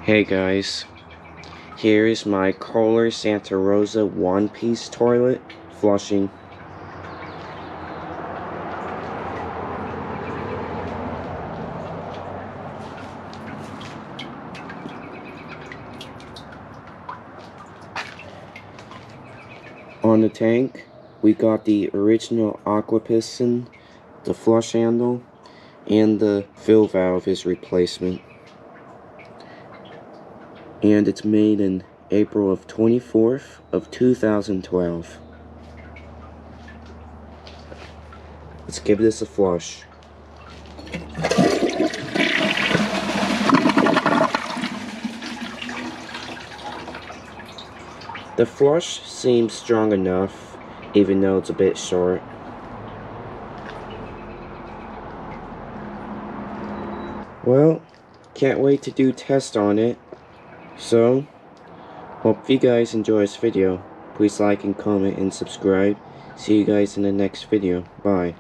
Hey guys, here is my Kohler Santa Rosa one-piece toilet flushing. On the tank, we got the original aqua piston, the flush handle, and the fill valve is replacement. And it's made in April of 24th of 2012. Let's give this a flush. The flush seems strong enough, even though it's a bit short. Well, can't wait to do tests on it. So, hope you guys enjoy this video. Please like and comment and subscribe. See you guys in the next video. Bye.